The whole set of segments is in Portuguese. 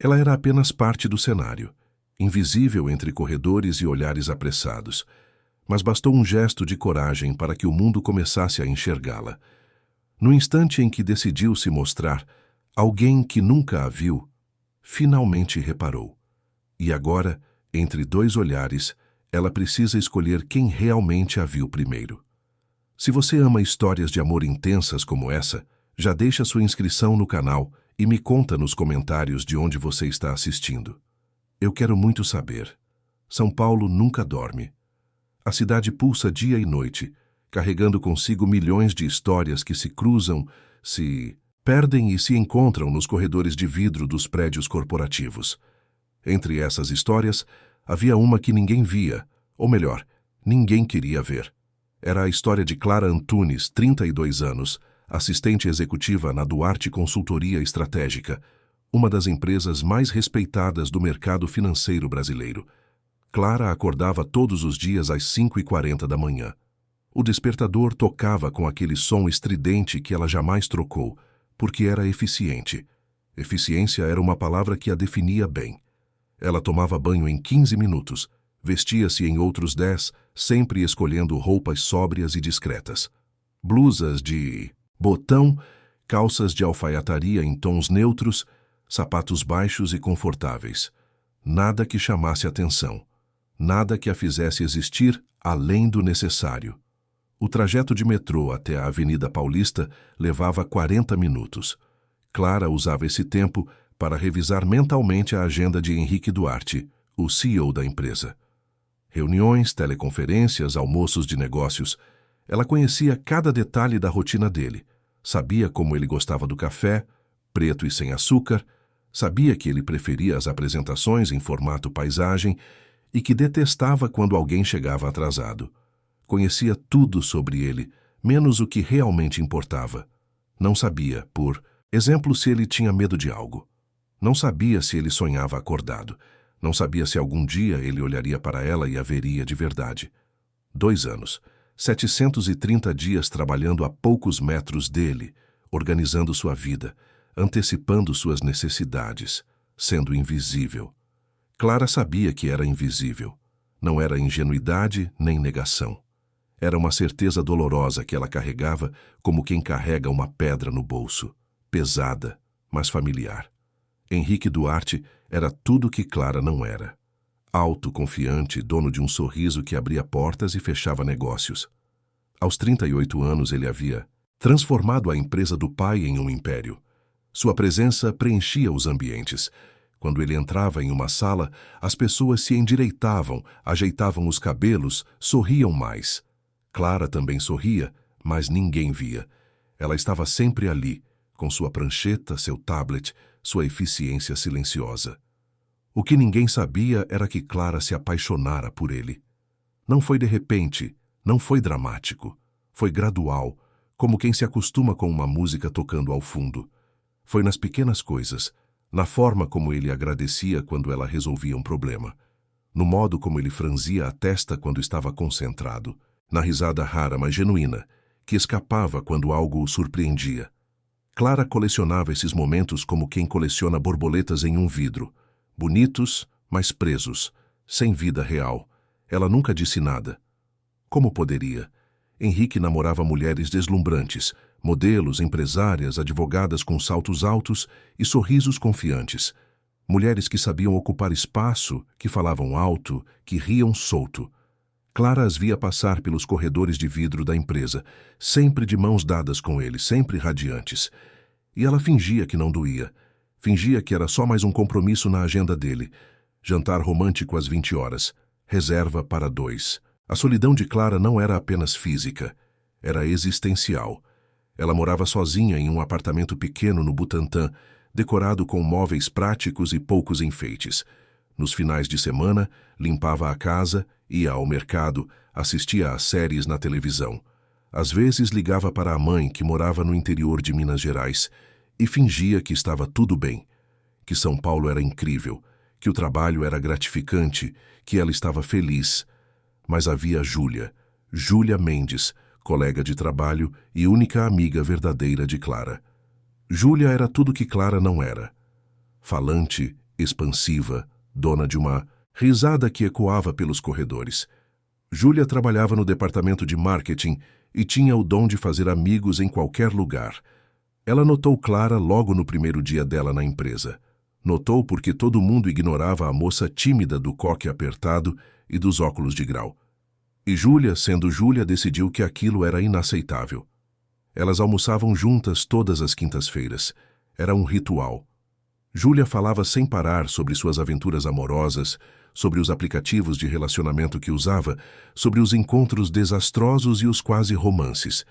Ela era apenas parte do cenário, invisível entre corredores e olhares apressados, mas bastou um gesto de coragem para que o mundo começasse a enxergá-la. No instante em que decidiu se mostrar, alguém que nunca a viu, finalmente reparou. E agora, entre dois olhares, ela precisa escolher quem realmente a viu primeiro. Se você ama histórias de amor intensas como essa, já deixa sua inscrição no canal e me conta nos comentários de onde você está assistindo. Eu quero muito saber. São Paulo nunca dorme. A cidade pulsa dia e noite, carregando consigo milhões de histórias que se cruzam, se perdem e se encontram nos corredores de vidro dos prédios corporativos. Entre essas histórias, havia uma que ninguém via, ou melhor, ninguém queria ver. Era a história de Clara Antunes, 32 anos, assistente executiva na Duarte Consultoria Estratégica, uma das empresas mais respeitadas do mercado financeiro brasileiro. Clara acordava todos os dias às 5h40 da manhã. O despertador tocava com aquele som estridente que ela jamais trocou, porque era eficiente. Eficiência era uma palavra que a definia bem. Ela tomava banho em 15 minutos, vestia-se em outros 10, sempre escolhendo roupas sóbrias e discretas. Blusas de botão, calças de alfaiataria em tons neutros, sapatos baixos e confortáveis. Nada que chamasse atenção. Nada que a fizesse existir além do necessário. O trajeto de metrô até a Avenida Paulista levava 40 minutos. Clara usava esse tempo para revisar mentalmente a agenda de Henrique Duarte, o CEO da empresa. Reuniões, teleconferências, almoços de negócios. Ela conhecia cada detalhe da rotina dele. Sabia como ele gostava do café, preto e sem açúcar. Sabia que ele preferia as apresentações em formato paisagem e que detestava quando alguém chegava atrasado. Conhecia tudo sobre ele, menos o que realmente importava. Não sabia, por exemplo, se ele tinha medo de algo. Não sabia se ele sonhava acordado. Não sabia se algum dia ele olharia para ela e a veria de verdade. 2 anos, 730 dias trabalhando a poucos metros dele, organizando sua vida, antecipando suas necessidades, sendo invisível. Clara sabia que era invisível. Não era ingenuidade nem negação. Era uma certeza dolorosa que ela carregava como quem carrega uma pedra no bolso, pesada, mas familiar. Henrique Duarte era tudo que Clara não era. Alto, confiante, dono de um sorriso que abria portas e fechava negócios. Aos 38 anos ele havia transformado a empresa do pai em um império. Sua presença preenchia os ambientes. Quando ele entrava em uma sala, as pessoas se endireitavam, ajeitavam os cabelos, sorriam mais. Clara também sorria, mas ninguém via. Ela estava sempre ali, com sua prancheta, seu tablet, sua eficiência silenciosa. O que ninguém sabia era que Clara se apaixonara por ele. Não foi de repente, não foi dramático. Foi gradual, como quem se acostuma com uma música tocando ao fundo. Foi nas pequenas coisas, na forma como ele agradecia quando ela resolvia um problema, no modo como ele franzia a testa quando estava concentrado, na risada rara mas genuína, que escapava quando algo o surpreendia. Clara colecionava esses momentos como quem coleciona borboletas em um vidro, bonitos, mas presos, sem vida real. Ela nunca disse nada. Como poderia? Henrique namorava mulheres deslumbrantes, modelos, empresárias, advogadas com saltos altos e sorrisos confiantes. Mulheres que sabiam ocupar espaço, que falavam alto, que riam solto. Clara as via passar pelos corredores de vidro da empresa, sempre de mãos dadas com ele, sempre radiantes. E ela fingia que não doía. Fingia que era só mais um compromisso na agenda dele. Jantar romântico às 20 horas. Reserva para 2. A solidão de Clara não era apenas física, era existencial. Ela morava sozinha em um apartamento pequeno no Butantã, decorado com móveis práticos e poucos enfeites. Nos finais de semana, limpava a casa, ia ao mercado, assistia às séries na televisão. Às vezes ligava para a mãe, que morava no interior de Minas Gerais, e fingia que estava tudo bem, que São Paulo era incrível, que o trabalho era gratificante, que ela estava feliz. Mas havia Júlia Mendes, colega de trabalho e única amiga verdadeira de Clara. Júlia era tudo que Clara não era. Falante, expansiva, dona de uma risada que ecoava pelos corredores. Júlia trabalhava no departamento de marketing e tinha o dom de fazer amigos em qualquer lugar. Ela notou Clara logo no primeiro dia dela na empresa. Notou porque todo mundo ignorava a moça tímida do coque apertado e dos óculos de grau. E Júlia, sendo Júlia, decidiu que aquilo era inaceitável. Elas almoçavam juntas todas as quintas-feiras. Era um ritual. Júlia falava sem parar sobre suas aventuras amorosas, sobre os aplicativos de relacionamento que usava, sobre os encontros desastrosos e os quase romances.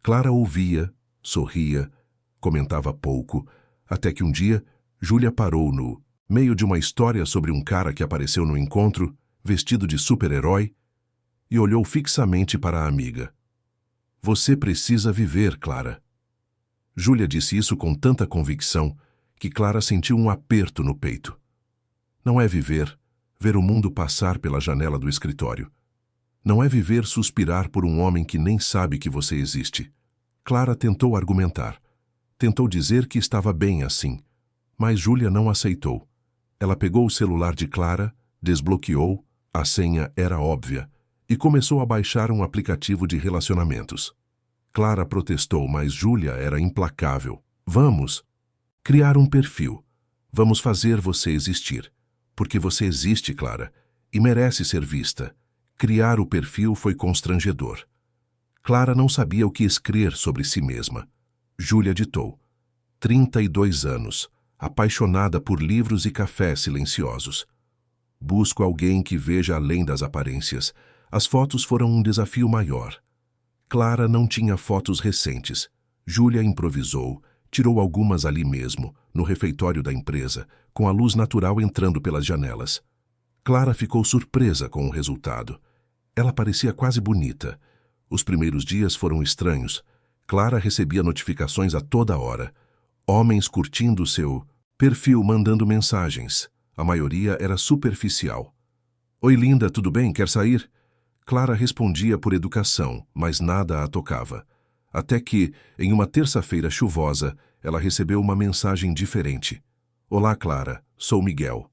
Clara ouvia, sorria, comentava pouco, até que um dia Júlia parou no meio de uma história sobre um cara que apareceu no encontro, vestido de super-herói, e olhou fixamente para a amiga. Você precisa viver, Clara. Júlia disse isso com tanta convicção que Clara sentiu um aperto no peito. Não é viver, ver o mundo passar pela janela do escritório. Não é viver suspirar por um homem que nem sabe que você existe. Clara tentou argumentar. Tentou dizer que estava bem assim. Mas Júlia não aceitou. Ela pegou o celular de Clara, desbloqueou, a senha era óbvia, e começou a baixar um aplicativo de relacionamentos. Clara protestou, mas Júlia era implacável. Vamos criar um perfil. Vamos fazer você existir. Porque você existe, Clara, e merece ser vista. Criar o perfil foi constrangedor. Clara não sabia o que escrever sobre si mesma. Júlia ditou. 32 anos, apaixonada por livros e cafés silenciosos. Busco alguém que veja além das aparências. As fotos foram um desafio maior. Clara não tinha fotos recentes. Júlia improvisou, tirou algumas ali mesmo, no refeitório da empresa, com a luz natural entrando pelas janelas. Clara ficou surpresa com o resultado. Ela parecia quase bonita. Os primeiros dias foram estranhos. Clara recebia notificações a toda hora. Homens curtindo seu perfil, mandando mensagens. A maioria era superficial. Oi, linda, tudo bem? Quer sair? Clara respondia por educação, mas nada a tocava. Até que, em uma terça-feira chuvosa, ela recebeu uma mensagem diferente. Olá, Clara, sou Miguel.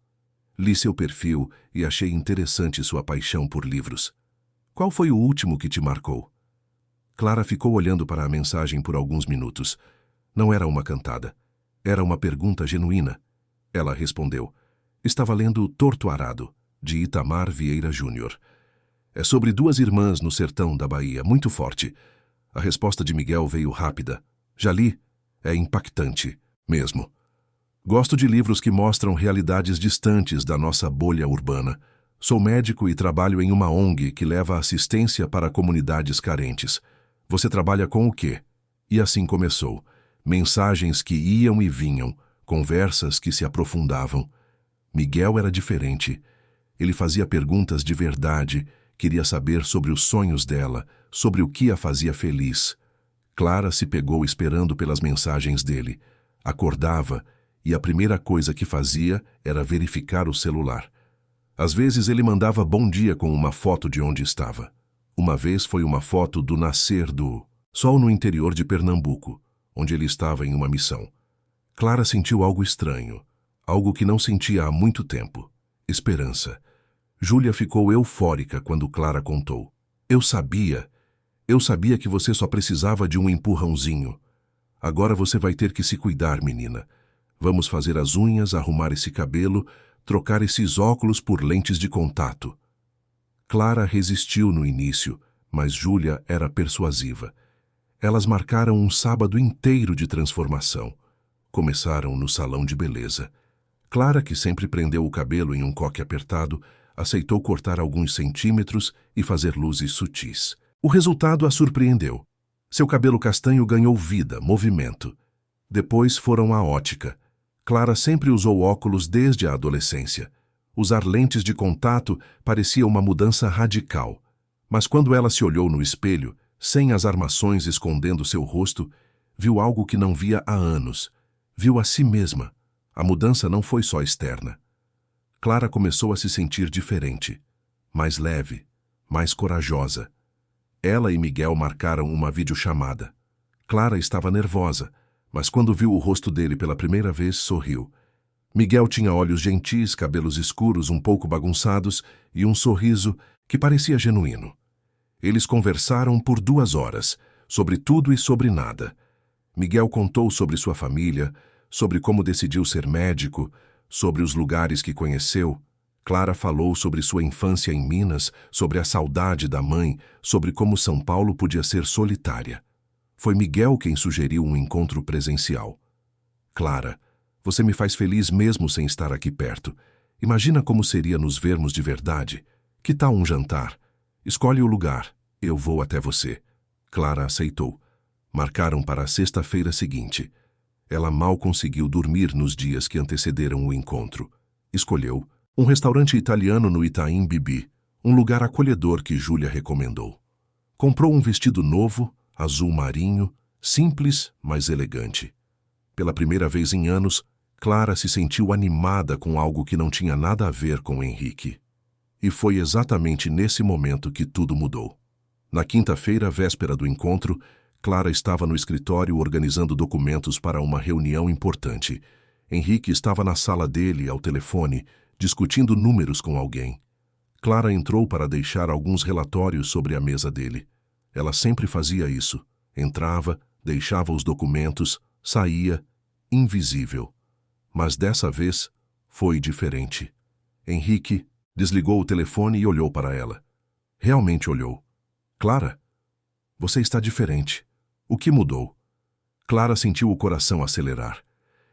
Li seu perfil e achei interessante sua paixão por livros. Qual foi o último que te marcou? Clara ficou olhando para a mensagem por alguns minutos. Não era uma cantada. Era uma pergunta genuína. Ela respondeu. Estava lendo Torto Arado, de Itamar Vieira Júnior. É sobre duas irmãs no sertão da Bahia, muito forte. A resposta de Miguel veio rápida. Já li? É impactante, mesmo. Gosto de livros que mostram realidades distantes da nossa bolha urbana. Sou médico e trabalho em uma ONG que leva assistência para comunidades carentes. Você trabalha com o quê? E assim começou. Mensagens que iam e vinham, conversas que se aprofundavam. Miguel era diferente. Ele fazia perguntas de verdade, queria saber sobre os sonhos dela, sobre o que a fazia feliz. Clara se pegou esperando pelas mensagens dele. Acordava e a primeira coisa que fazia era verificar o celular. Às vezes ele mandava bom dia com uma foto de onde estava. Uma vez foi uma foto do nascer do sol no interior de Pernambuco, onde ele estava em uma missão. Clara sentiu algo estranho, algo que não sentia há muito tempo. Esperança. Júlia ficou eufórica quando Clara contou. Eu sabia que você só precisava de um empurrãozinho. Agora você vai ter que se cuidar, menina. Vamos fazer as unhas, arrumar esse cabelo, trocar esses óculos por lentes de contato. Clara resistiu no início, mas Júlia era persuasiva. Elas marcaram um sábado inteiro de transformação. Começaram no salão de beleza. Clara, que sempre prendeu o cabelo em um coque apertado, aceitou cortar alguns centímetros e fazer luzes sutis. O resultado a surpreendeu. Seu cabelo castanho ganhou vida, movimento. Depois foram à ótica. Clara sempre usou óculos desde a adolescência. Usar lentes de contato parecia uma mudança radical. Mas quando ela se olhou no espelho, sem as armações escondendo seu rosto, viu algo que não via há anos. Viu a si mesma. A mudança não foi só externa. Clara começou a se sentir diferente, mais leve, mais corajosa. Ela e Miguel marcaram uma videochamada. Clara estava nervosa, mas quando viu o rosto dele pela primeira vez, sorriu. Miguel tinha olhos gentis, cabelos escuros um pouco bagunçados e um sorriso que parecia genuíno. Eles conversaram por 2 horas, sobre tudo e sobre nada. Miguel contou sobre sua família, sobre como decidiu ser médico, sobre os lugares que conheceu. Clara falou sobre sua infância em Minas, sobre a saudade da mãe, sobre como São Paulo podia ser solitária. Foi Miguel quem sugeriu um encontro presencial. Clara, você me faz feliz mesmo sem estar aqui perto. Imagina como seria nos vermos de verdade. Que tal um jantar? Escolhe o lugar. Eu vou até você. Clara aceitou. Marcaram para a sexta-feira seguinte. Ela mal conseguiu dormir nos dias que antecederam o encontro. Escolheu um restaurante italiano no Itaim Bibi, um lugar acolhedor que Júlia recomendou. Comprou um vestido novo, azul marinho, simples, mas elegante. Pela primeira vez em anos, Clara se sentiu animada com algo que não tinha nada a ver com Henrique. E foi exatamente nesse momento que tudo mudou. Na quinta-feira, véspera do encontro, Clara estava no escritório organizando documentos para uma reunião importante. Henrique estava na sala dele, ao telefone, discutindo números com alguém. Clara entrou para deixar alguns relatórios sobre a mesa dele. Ela sempre fazia isso. Entrava, deixava os documentos, saía, invisível. Mas dessa vez foi diferente. Henrique desligou o telefone e olhou para ela. Realmente olhou. Clara, você está diferente. O que mudou? Clara sentiu o coração acelerar.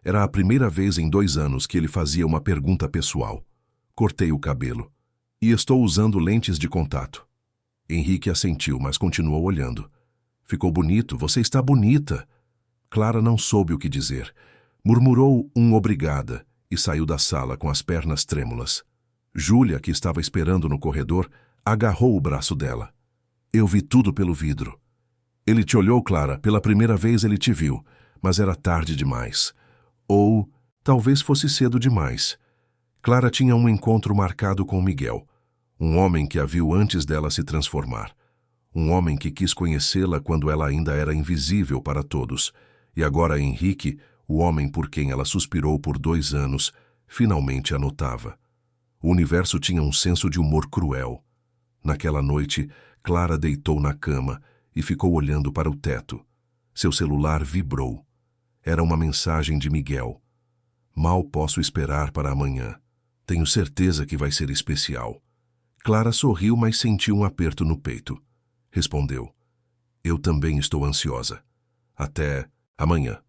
Era a primeira vez em 2 anos que ele fazia uma pergunta pessoal. Cortei o cabelo. E estou usando lentes de contato. Henrique assentiu, mas continuou olhando. Ficou bonito, você está bonita. Clara não soube o que dizer. Murmurou um obrigada e saiu da sala com as pernas trêmulas. Júlia, que estava esperando no corredor, agarrou o braço dela. Eu vi tudo pelo vidro. Ele te olhou, Clara, pela primeira vez ele te viu, mas era tarde demais. Ou talvez fosse cedo demais. Clara tinha um encontro marcado com Miguel, um homem que a viu antes dela se transformar. Um homem que quis conhecê-la quando ela ainda era invisível para todos. E agora Henrique, o homem por quem ela suspirou por 2 anos, finalmente a notava. O universo tinha um senso de humor cruel. Naquela noite, Clara deitou na cama e ficou olhando para o teto. Seu celular vibrou. Era uma mensagem de Miguel. Mal posso esperar para amanhã. Tenho certeza que vai ser especial. Clara sorriu, mas sentiu um aperto no peito. Respondeu. Eu também estou ansiosa. Até amanhã.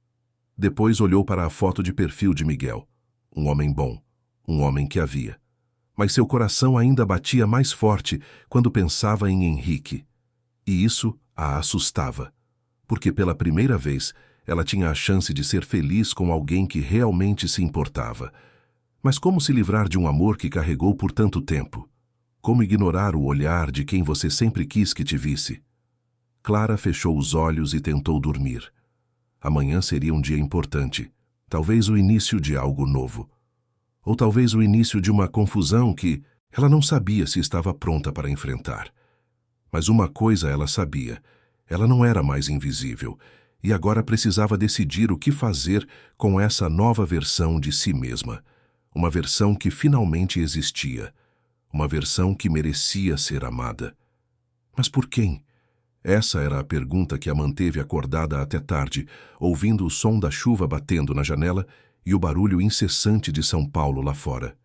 Depois olhou para a foto de perfil de Miguel. Um homem bom. Um homem que havia. Mas seu coração ainda batia mais forte quando pensava em Henrique. E isso a assustava, porque pela primeira vez ela tinha a chance de ser feliz com alguém que realmente se importava. Mas como se livrar de um amor que carregou por tanto tempo? Como ignorar o olhar de quem você sempre quis que te visse? Clara fechou os olhos e tentou dormir. Amanhã seria um dia importante, talvez o início de algo novo. Ou talvez o início de uma confusão que ela não sabia se estava pronta para enfrentar. Mas uma coisa ela sabia, ela não era mais invisível, e agora precisava decidir o que fazer com essa nova versão de si mesma. Uma versão que finalmente existia, uma versão que merecia ser amada. Mas por quem? Essa era a pergunta que a manteve acordada até tarde, ouvindo o som da chuva batendo na janela e o barulho incessante de São Paulo lá fora.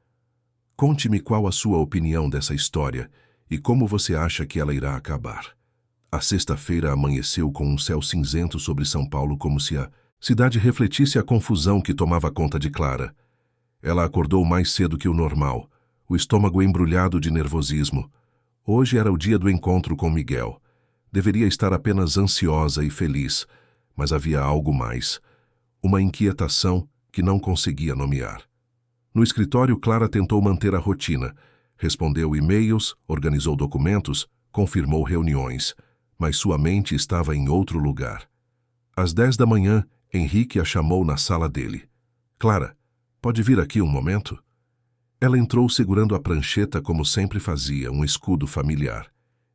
Conte-me qual a sua opinião dessa história e como você acha que ela irá acabar. A sexta-feira amanheceu com um céu cinzento sobre São Paulo, como se a cidade refletisse a confusão que tomava conta de Clara. Ela acordou mais cedo que o normal, o estômago embrulhado de nervosismo. Hoje era o dia do encontro com Miguel. Deveria estar apenas ansiosa e feliz, mas havia algo mais. Uma inquietação que não conseguia nomear. No escritório, Clara tentou manter a rotina. Respondeu e-mails, organizou documentos, confirmou reuniões, mas sua mente estava em outro lugar. Às 10 da manhã, Henrique a chamou na sala dele. Clara, pode vir aqui um momento? Ela entrou segurando a prancheta como sempre fazia, um escudo familiar.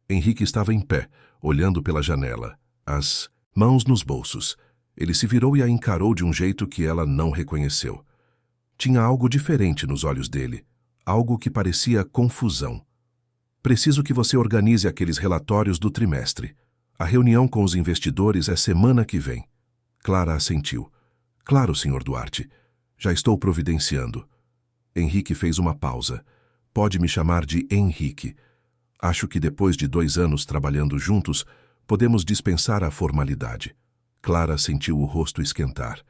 Henrique estava em pé, olhando pela janela, as mãos nos bolsos. Ele se virou e a encarou de um jeito que ela não reconheceu. Tinha algo diferente nos olhos dele, algo que parecia confusão. Preciso que você organize aqueles relatórios do trimestre. A reunião com os investidores é semana que vem. Clara assentiu. Claro, Sr. Duarte. Já estou providenciando. Henrique fez uma pausa. Pode me chamar de Henrique. Acho que depois de 2 anos trabalhando juntos, podemos dispensar a formalidade. Clara sentiu o rosto esquentar.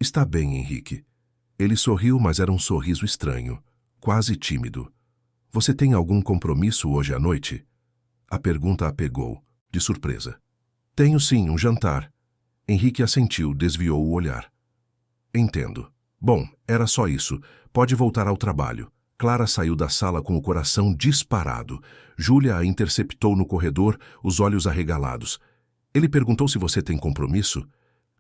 Está bem, Henrique. Ele sorriu, mas era um sorriso estranho, quase tímido. Você tem algum compromisso hoje à noite? A pergunta a pegou, de surpresa. Tenho sim, um jantar. Henrique assentiu, desviou o olhar. Entendo. Bom, era só isso. Pode voltar ao trabalho. Clara saiu da sala com o coração disparado. Júlia a interceptou no corredor, os olhos arregalados. Ele perguntou se você tem compromisso?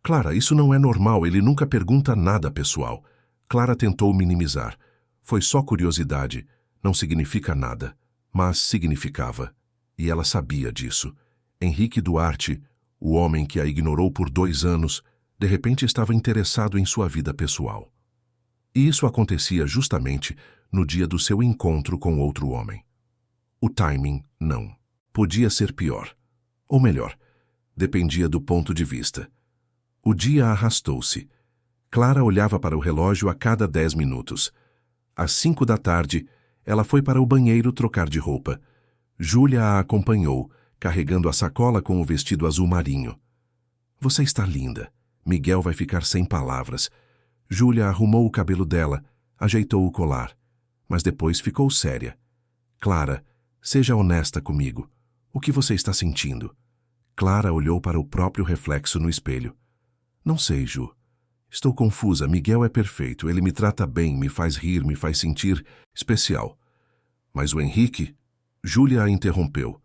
Clara, isso não é normal, ele nunca pergunta nada pessoal. Clara tentou minimizar. Foi só curiosidade. Não significa nada. Mas significava. E ela sabia disso. Henrique Duarte, o homem que a ignorou por 2 anos, de repente estava interessado em sua vida pessoal. E isso acontecia justamente no dia do seu encontro com outro homem. O timing, não. Podia ser pior. Ou melhor, dependia do ponto de vista. O dia arrastou-se. Clara olhava para o relógio a cada 10 minutos. Às 5 da tarde, ela foi para o banheiro trocar de roupa. Júlia a acompanhou, carregando a sacola com o vestido azul marinho. Você está linda. Miguel vai ficar sem palavras. Júlia arrumou o cabelo dela, ajeitou o colar. Mas depois ficou séria. Clara, seja honesta comigo. O que você está sentindo? Clara olhou para o próprio reflexo no espelho. Não sei, Ju. Estou confusa. Miguel é perfeito. Ele me trata bem, me faz rir, me faz sentir especial. Mas o Henrique? Júlia a interrompeu.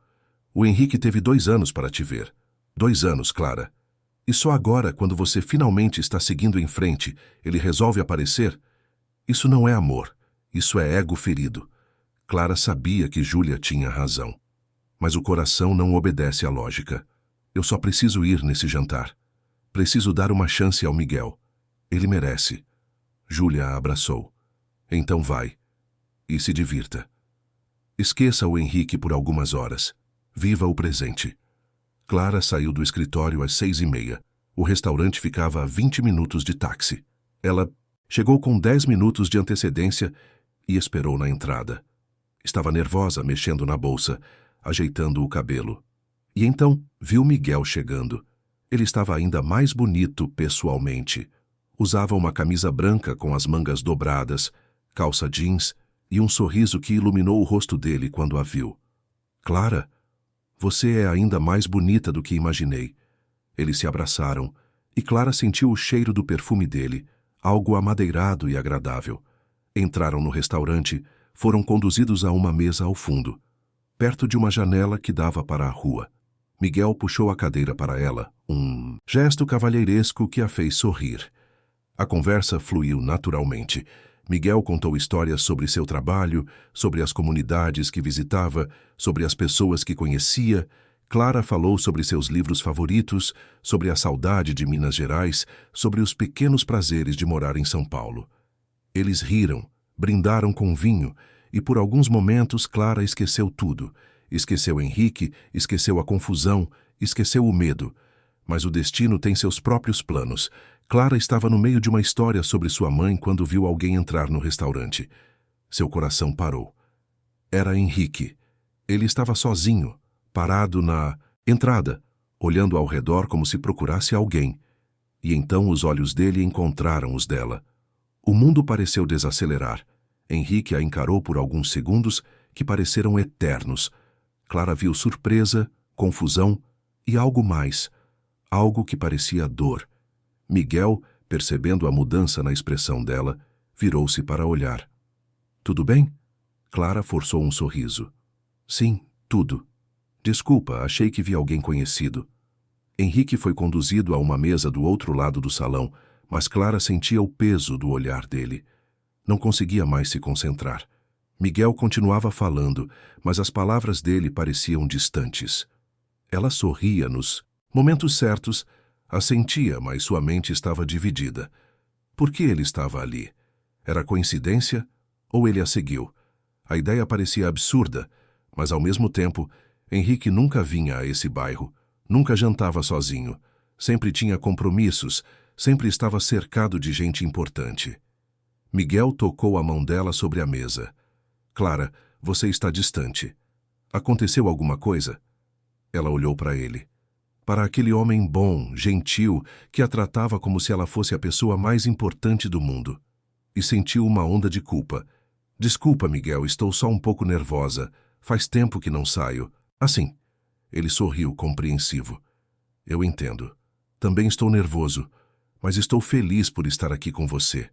O Henrique teve 2 anos para te ver. 2 anos, Clara. E só agora, quando você finalmente está seguindo em frente, ele resolve aparecer? Isso não é amor. Isso é ego ferido. Clara sabia que Júlia tinha razão. Mas o coração não obedece à lógica. Eu só preciso ir nesse jantar. Preciso dar uma chance ao Miguel. Ele merece. Júlia a abraçou. Então vai. E se divirta. Esqueça o Henrique por algumas horas. Viva o presente. Clara saiu do escritório às 6h30. O restaurante ficava a 20 minutos de táxi. Ela chegou com 10 minutos de antecedência e esperou na entrada. Estava nervosa, mexendo na bolsa, ajeitando o cabelo. E então viu Miguel chegando. Ele estava ainda mais bonito pessoalmente. Usava uma camisa branca com as mangas dobradas, calça jeans e um sorriso que iluminou o rosto dele quando a viu. Clara, você é ainda mais bonita do que imaginei. Eles se abraçaram e Clara sentiu o cheiro do perfume dele, algo amadeirado e agradável. Entraram no restaurante, foram conduzidos a uma mesa ao fundo, perto de uma janela que dava para a rua. Miguel puxou a cadeira para ela, um gesto cavalheiresco que a fez sorrir. A conversa fluiu naturalmente. Miguel contou histórias sobre seu trabalho, sobre as comunidades que visitava, sobre as pessoas que conhecia. Clara falou sobre seus livros favoritos, sobre a saudade de Minas Gerais, sobre os pequenos prazeres de morar em São Paulo. Eles riram, brindaram com vinho, e por alguns momentos Clara esqueceu tudo. Esqueceu Henrique, esqueceu a confusão, esqueceu o medo. Mas o destino tem seus próprios planos. Clara estava no meio de uma história sobre sua mãe quando viu alguém entrar no restaurante. Seu coração parou. Era Henrique. Ele estava sozinho, parado na entrada, olhando ao redor como se procurasse alguém. E então os olhos dele encontraram os dela. O mundo pareceu desacelerar. Henrique a encarou por alguns segundos que pareceram eternos. Clara viu surpresa, confusão e algo mais. Algo que parecia dor. Miguel, percebendo a mudança na expressão dela, virou-se para olhar. Tudo bem? Clara forçou um sorriso. Sim, tudo. Desculpa, achei que vi alguém conhecido. Henrique foi conduzido a uma mesa do outro lado do salão, mas Clara sentia o peso do olhar dele. Não conseguia mais se concentrar. Miguel continuava falando, mas as palavras dele pareciam distantes. Ela sorria nos momentos certos, assentia, mas sua mente estava dividida. Por que ele estava ali? Era coincidência ou ele a seguiu? A ideia parecia absurda, mas ao mesmo tempo, Henrique nunca vinha a esse bairro, nunca jantava sozinho, sempre tinha compromissos, sempre estava cercado de gente importante. Miguel tocou a mão dela sobre a mesa. Clara, você está distante. Aconteceu alguma coisa? Ela olhou para ele. Para aquele homem bom, gentil, que a tratava como se ela fosse a pessoa mais importante do mundo. E sentiu uma onda de culpa. Desculpa, Miguel, estou só um pouco nervosa. Faz tempo que não saio. Assim. Ele sorriu, compreensivo. Eu entendo. Também estou nervoso, mas estou feliz por estar aqui com você.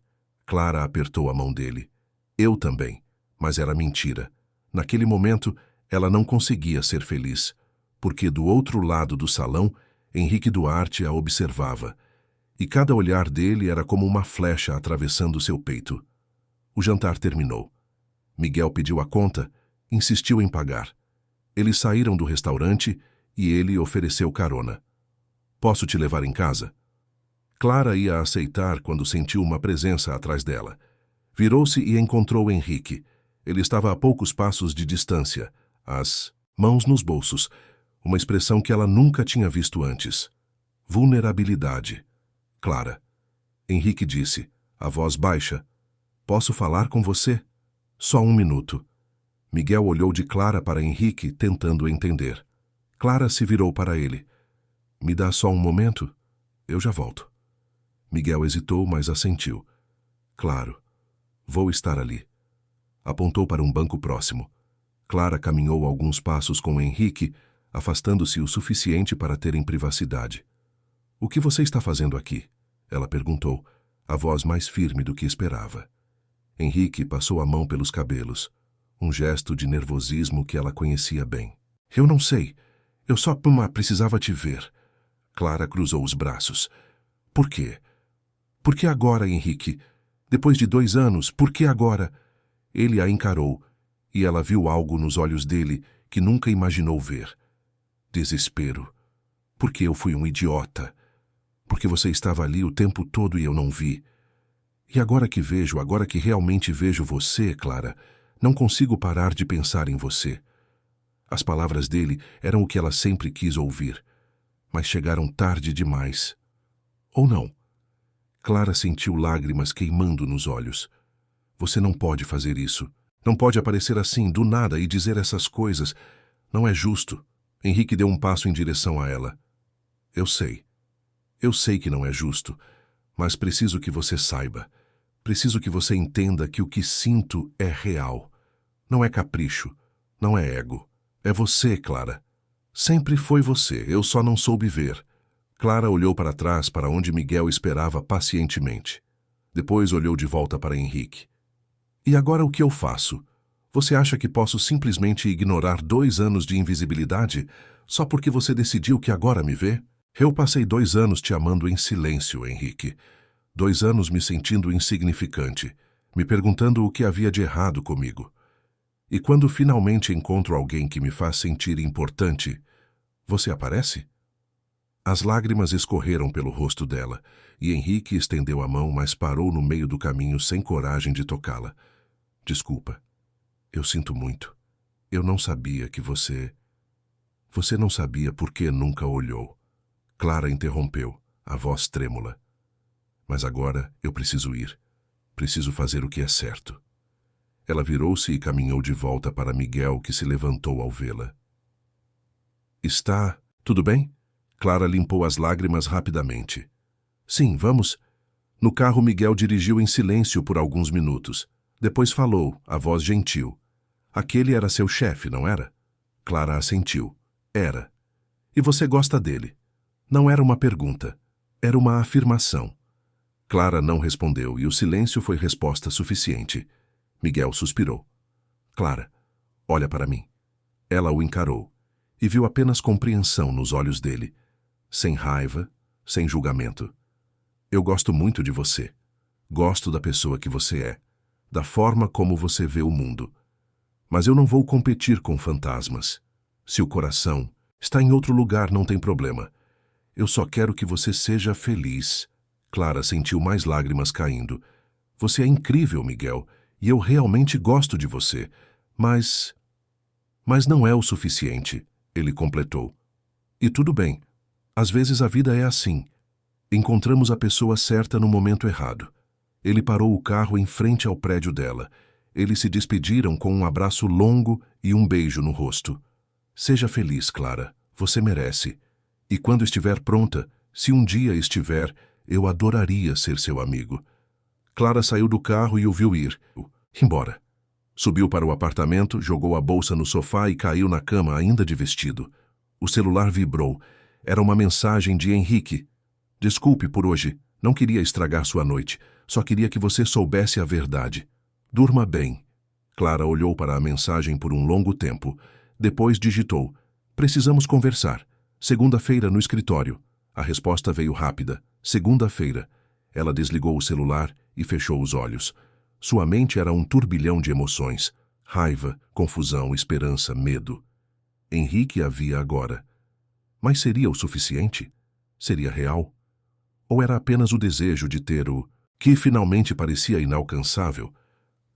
Clara apertou a mão dele. Eu também, mas era mentira. Naquele momento, ela não conseguia ser feliz, porque do outro lado do salão, Henrique Duarte a observava, e cada olhar dele era como uma flecha atravessando seu peito. O jantar terminou. Miguel pediu a conta, insistiu em pagar. Eles saíram do restaurante e ele ofereceu carona. Posso te levar em casa? Clara ia aceitar quando sentiu uma presença atrás dela. Virou-se e encontrou Henrique. Ele estava a poucos passos de distância, as mãos nos bolsos, uma expressão que ela nunca tinha visto antes. Vulnerabilidade. Clara. Henrique disse, a voz baixa, posso falar com você? Só um minuto. Miguel olhou de Clara para Henrique, tentando entender. Clara se virou para ele. Me dá só um momento? Eu já volto. Miguel hesitou, mas assentiu. Claro. Vou estar ali. Apontou para um banco próximo. Clara caminhou alguns passos com Henrique, afastando-se o suficiente para terem privacidade. O que você está fazendo aqui? Ela perguntou, a voz mais firme do que esperava. Henrique passou a mão pelos cabelos, um gesto de nervosismo que ela conhecia bem. Eu não sei. Eu só precisava te ver. Clara cruzou os braços. Por quê? Por que agora, Henrique? Depois de 2 anos, por que agora? Ele a encarou, e ela viu algo nos olhos dele que nunca imaginou ver. Desespero. Porque eu fui um idiota. Porque você estava ali o tempo todo e eu não vi. E agora que realmente vejo você, Clara, não consigo parar de pensar em você. As palavras dele eram o que ela sempre quis ouvir, mas chegaram tarde demais. Ou não? Clara sentiu lágrimas queimando nos olhos. Você não pode fazer isso. Não pode aparecer assim, do nada, e dizer essas coisas. Não é justo. Henrique deu um passo em direção a ela. Eu sei. Eu sei que não é justo, mas preciso que você saiba. Preciso que você entenda que o que sinto é real. Não é capricho. Não é ego. É você, Clara. Sempre foi você, eu só não soube ver. Clara olhou para trás, para onde Miguel esperava pacientemente. Depois olhou de volta para Henrique. E agora o que eu faço? Você acha que posso simplesmente ignorar 2 anos de invisibilidade só porque você decidiu que agora me vê? Eu passei 2 anos te amando em silêncio, Henrique. 2 anos me sentindo insignificante, me perguntando o que havia de errado comigo. E quando finalmente encontro alguém que me faz sentir importante, você aparece? As lágrimas escorreram pelo rosto dela, e Henrique estendeu a mão, mas parou no meio do caminho sem coragem de tocá-la. Desculpa. Eu sinto muito. Eu não sabia que você... Você não sabia por que nunca olhou. Clara interrompeu, a voz trêmula. Mas agora eu preciso ir. Preciso fazer o que é certo. Ela virou-se e caminhou de volta para Miguel, que se levantou ao vê-la. Está... tudo bem? Clara limpou as lágrimas rapidamente. Sim, vamos. No carro, Miguel dirigiu em silêncio por alguns minutos. Depois falou, a voz gentil. Aquele era seu chefe, não era? Clara assentiu. Era. E você gosta dele? Não era uma pergunta. Era uma afirmação. Clara não respondeu e o silêncio foi resposta suficiente. Miguel suspirou. Clara, olha para mim. Ela o encarou e viu apenas compreensão nos olhos dele. Sem raiva, sem julgamento. Eu gosto muito de você. Gosto da pessoa que você é, da forma como você vê o mundo. Mas eu não vou competir com fantasmas. Se o coração está em outro lugar, não tem problema. Eu só quero que você seja feliz. Clara sentiu mais lágrimas caindo, Você é incrível, Miguel, e eu realmente gosto de você. Mas não é o suficiente, ele completou. E tudo bem. Às vezes a vida é assim. Encontramos a pessoa certa no momento errado. Ele parou o carro em frente ao prédio dela. Eles se despediram com um abraço longo e um beijo no rosto. Seja feliz, Clara. Você merece. E quando estiver pronta, se um dia estiver, eu adoraria ser seu amigo. Clara saiu do carro e o viu ir. Embora. Subiu para o apartamento, jogou a bolsa no sofá e caiu na cama ainda de vestido. O celular vibrou. Era uma mensagem de Henrique. Desculpe por hoje. Não queria estragar sua noite. Só queria que você soubesse a verdade. Durma bem. Clara olhou para a mensagem por um longo tempo. Depois digitou. Precisamos conversar. Segunda-feira no escritório. A resposta veio rápida. Segunda-feira. Ela desligou o celular e fechou os olhos. Sua mente era um turbilhão de emoções. Raiva, confusão, esperança, medo. Henrique a via agora. Mas seria o suficiente? Seria real? Ou era apenas o desejo de ter o que finalmente parecia inalcançável?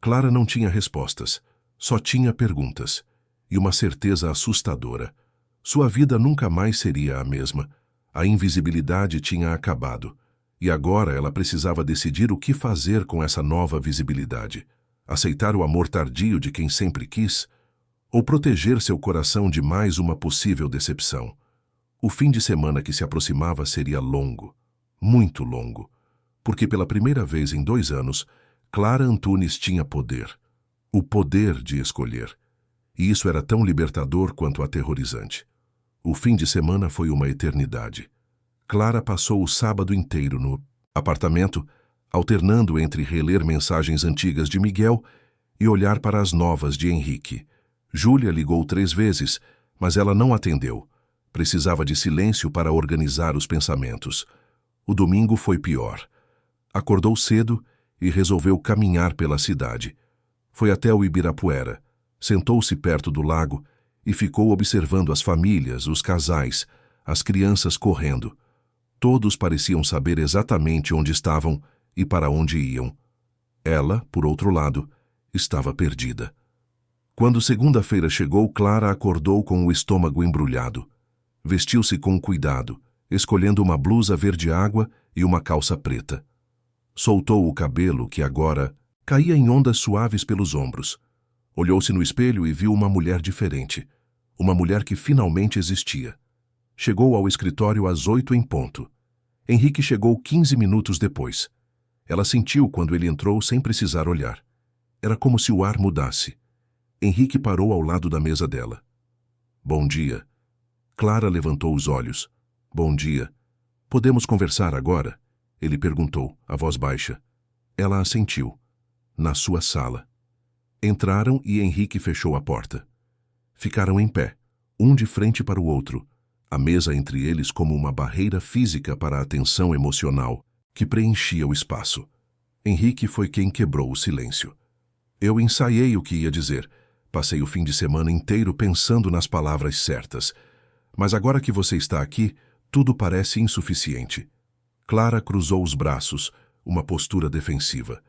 Clara não tinha respostas. Só tinha perguntas. E uma certeza assustadora. Sua vida nunca mais seria a mesma. A invisibilidade tinha acabado. E agora ela precisava decidir o que fazer com essa nova visibilidade. Aceitar o amor tardio de quem sempre quis? Ou proteger seu coração de mais uma possível decepção? O fim de semana que se aproximava seria longo. Muito longo. Porque pela primeira vez em 2 anos, Clara Antunes tinha poder. O poder de escolher. E isso era tão libertador quanto aterrorizante. O fim de semana foi uma eternidade. Clara passou o sábado inteiro no apartamento, alternando entre reler mensagens antigas de Miguel e olhar para as novas de Henrique. Júlia ligou 3 vezes, mas ela não atendeu. Precisava de silêncio para organizar os pensamentos. O domingo foi pior. Acordou cedo e resolveu caminhar pela cidade. Foi até o Ibirapuera, sentou-se perto do lago e ficou observando as famílias, os casais, as crianças correndo. Todos pareciam saber exatamente onde estavam e para onde iam. Ela, por outro lado, estava perdida. Quando segunda-feira chegou, Clara acordou com o estômago embrulhado. Vestiu-se com cuidado, escolhendo uma blusa verde-água e uma calça preta. Soltou o cabelo que agora caía em ondas suaves pelos ombros. Olhou-se no espelho e viu uma mulher diferente. Uma mulher que finalmente existia. Chegou ao escritório às 8 em ponto. Henrique chegou 15 minutos depois. Ela sentiu quando ele entrou sem precisar olhar. Era como se o ar mudasse. Henrique parou ao lado da mesa dela. Bom dia. Clara levantou os olhos. Bom dia. Podemos conversar agora? Ele perguntou, a voz baixa. Ela assentiu. Na sua sala. Entraram e Henrique fechou a porta. Ficaram em pé, um de frente para o outro, a mesa entre eles como uma barreira física para a tensão emocional que preenchia o espaço. Henrique foi quem quebrou o silêncio. Eu ensaiei o que ia dizer. Passei o fim de semana inteiro pensando nas palavras certas. Mas agora que você está aqui, tudo parece insuficiente. Clara cruzou os braços, uma postura defensiva.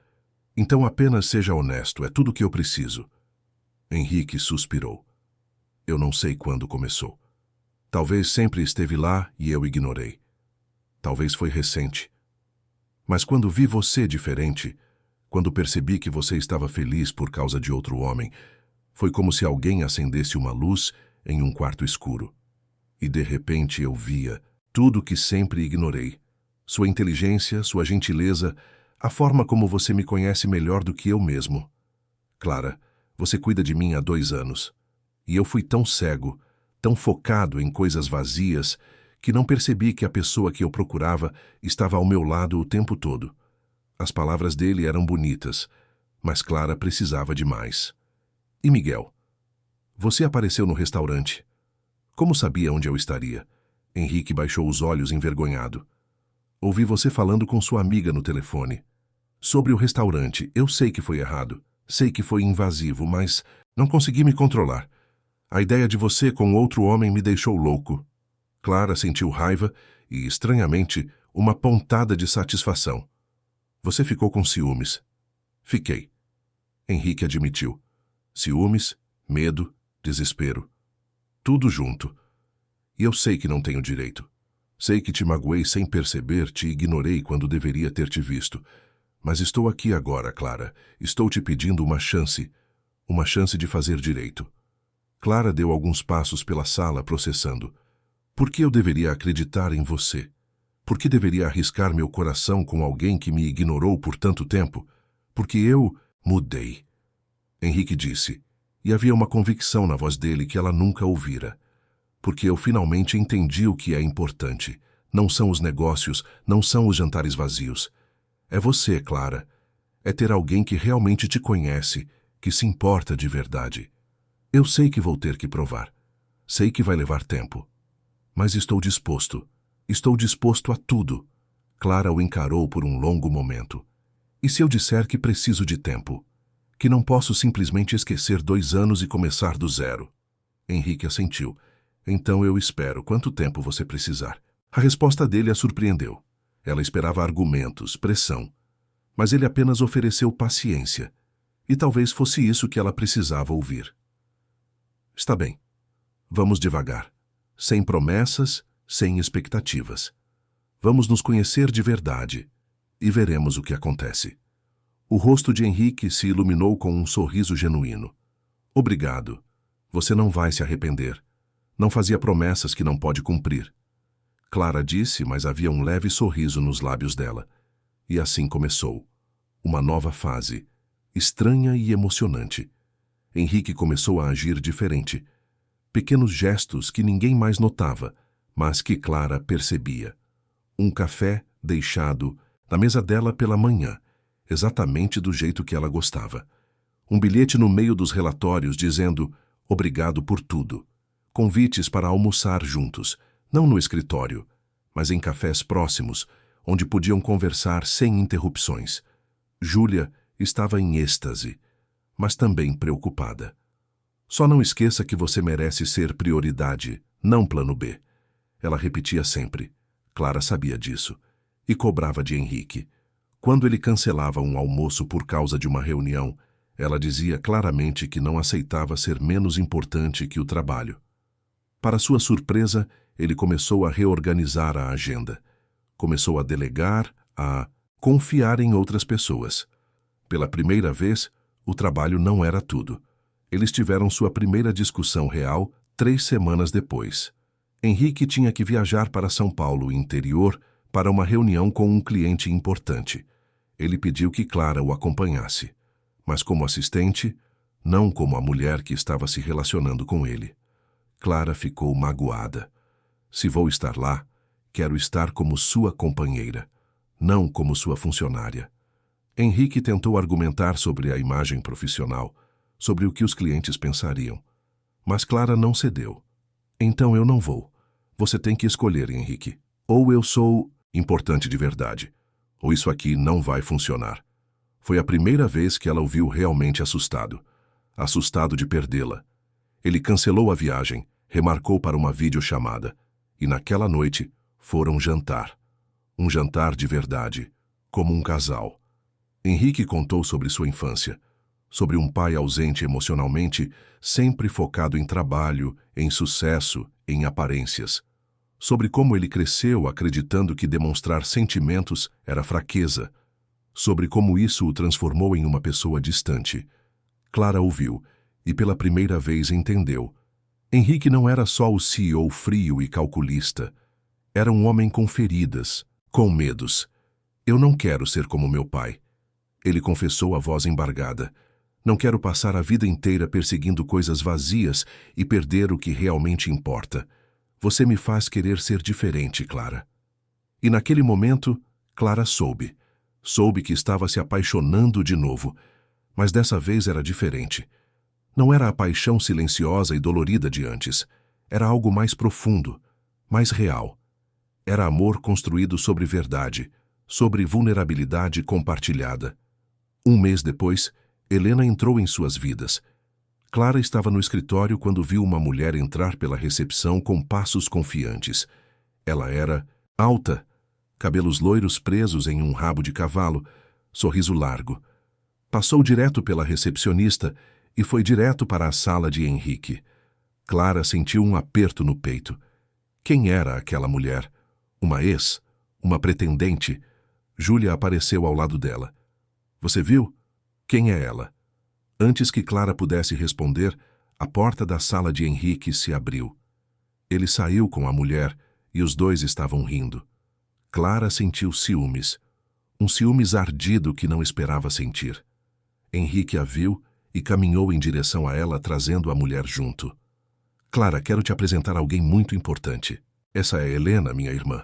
Então apenas seja honesto, é tudo o que eu preciso. Henrique suspirou. Eu não sei quando começou. Talvez sempre esteve lá e eu ignorei. Talvez foi recente. Mas quando vi você diferente, quando percebi que você estava feliz por causa de outro homem, foi como se alguém acendesse uma luz em um quarto escuro. E de repente eu via tudo que sempre ignorei. Sua inteligência, sua gentileza, a forma como você me conhece melhor do que eu mesmo. Clara, você cuida de mim há 2 anos. E eu fui tão cego, tão focado em coisas vazias, que não percebi que a pessoa que eu procurava estava ao meu lado o tempo todo. As palavras dele eram bonitas, mas Clara precisava de mais. E Miguel? Você apareceu no restaurante. Como sabia onde eu estaria? Henrique baixou os olhos envergonhado. Ouvi você falando com sua amiga no telefone. Sobre o restaurante, eu sei que foi errado. Sei que foi invasivo, mas não consegui me controlar. A ideia de você com outro homem me deixou louco. Clara sentiu raiva e, estranhamente, uma pontada de satisfação. Você ficou com ciúmes. Fiquei. Henrique admitiu. Ciúmes, medo, desespero. Tudo junto. E eu sei que não tenho direito. Sei que te magoei sem perceber, te ignorei quando deveria ter te visto. Mas estou aqui agora, Clara. Estou te pedindo uma chance de fazer direito. Clara deu alguns passos pela sala, processando. Por que eu deveria acreditar em você? Por que deveria arriscar meu coração com alguém que me ignorou por tanto tempo? Porque eu mudei. Henrique disse, e havia uma convicção na voz dele que ela nunca ouvira. Porque eu finalmente entendi o que é importante. Não são os negócios, não são os jantares vazios. É você, Clara. É ter alguém que realmente te conhece, que se importa de verdade. Eu sei que vou ter que provar. Sei que vai levar tempo. Mas estou disposto. Estou disposto a tudo. Clara o encarou por um longo momento. E se eu disser que preciso de tempo? Que não posso simplesmente esquecer 2 anos e começar do zero? Henrique assentiu. Então eu espero. Quanto tempo você precisar? A resposta dele a surpreendeu. Ela esperava argumentos, pressão. Mas ele apenas ofereceu paciência. E talvez fosse isso que ela precisava ouvir. Está bem. Vamos devagar. Sem promessas, sem expectativas. Vamos nos conhecer de verdade. E veremos o que acontece. O rosto de Henrique se iluminou com um sorriso genuíno. Obrigado. Você não vai se arrepender. Não fazia promessas que não pode cumprir. Clara disse, mas havia um leve sorriso nos lábios dela. E assim começou. Uma nova fase, estranha e emocionante. Henrique começou a agir diferente. Pequenos gestos que ninguém mais notava, mas que Clara percebia. Um café deixado na mesa dela pela manhã, exatamente do jeito que ela gostava. Um bilhete no meio dos relatórios dizendo obrigado por tudo. Convites para almoçar juntos, não no escritório, mas em cafés próximos, onde podiam conversar sem interrupções. Júlia estava em êxtase, mas também preocupada. Só não esqueça que você merece ser prioridade, não plano B. Ela repetia sempre. Clara sabia disso. E cobrava de Henrique. Quando ele cancelava um almoço por causa de uma reunião, ela dizia claramente que não aceitava ser menos importante que o trabalho. Para sua surpresa, ele começou a reorganizar a agenda. Começou a delegar, a confiar em outras pessoas. Pela primeira vez, o trabalho não era tudo. Eles tiveram sua primeira discussão real 3 semanas depois. Henrique tinha que viajar para São Paulo, interior, para uma reunião com um cliente importante. Ele pediu que Clara o acompanhasse, mas como assistente, não como a mulher que estava se relacionando com ele. Clara ficou magoada. Se vou estar lá, quero estar como sua companheira, não como sua funcionária. Henrique tentou argumentar sobre a imagem profissional, sobre o que os clientes pensariam. Mas Clara não cedeu. Então eu não vou. Você tem que escolher, Henrique. Ou eu sou importante de verdade, ou isso aqui não vai funcionar. Foi a primeira vez que ela o viu realmente assustado. Assustado de perdê-la. Ele cancelou a viagem, remarcou para uma videochamada, e naquela noite foram jantar. Um jantar de verdade, como um casal. Henrique contou sobre sua infância, sobre um pai ausente emocionalmente, sempre focado em trabalho, em sucesso, em aparências. Sobre como ele cresceu acreditando que demonstrar sentimentos era fraqueza. Sobre como isso o transformou em uma pessoa distante. Clara ouviu e pela primeira vez entendeu. Henrique não era só o CEO frio e calculista. Era um homem com feridas, com medos. Eu não quero ser como meu pai. Ele confessou a voz embargada. Não quero passar a vida inteira perseguindo coisas vazias e perder o que realmente importa. Você me faz querer ser diferente, Clara. E naquele momento, Clara soube. Soube que estava se apaixonando de novo. Mas dessa vez era diferente. Não era a paixão silenciosa e dolorida de antes. Era algo mais profundo, mais real. Era amor construído sobre verdade, sobre vulnerabilidade compartilhada. 1 mês depois, Helena entrou em suas vidas. Clara estava no escritório quando viu uma mulher entrar pela recepção com passos confiantes. Ela era alta, cabelos loiros presos em um rabo de cavalo, sorriso largo. Passou direto pela recepcionista e foi direto para a sala de Henrique. Clara sentiu um aperto no peito. Quem era aquela mulher? Uma ex? Uma pretendente? Júlia apareceu ao lado dela. Você viu? Quem é ela? Antes que Clara pudesse responder, a porta da sala de Henrique se abriu. Ele saiu com a mulher e os dois estavam rindo. Clara sentiu ciúmes. Um ciúmes ardido que não esperava sentir. Henrique a viu e caminhou em direção a ela, trazendo a mulher junto. Clara, quero te apresentar alguém muito importante. Essa é Helena, minha irmã.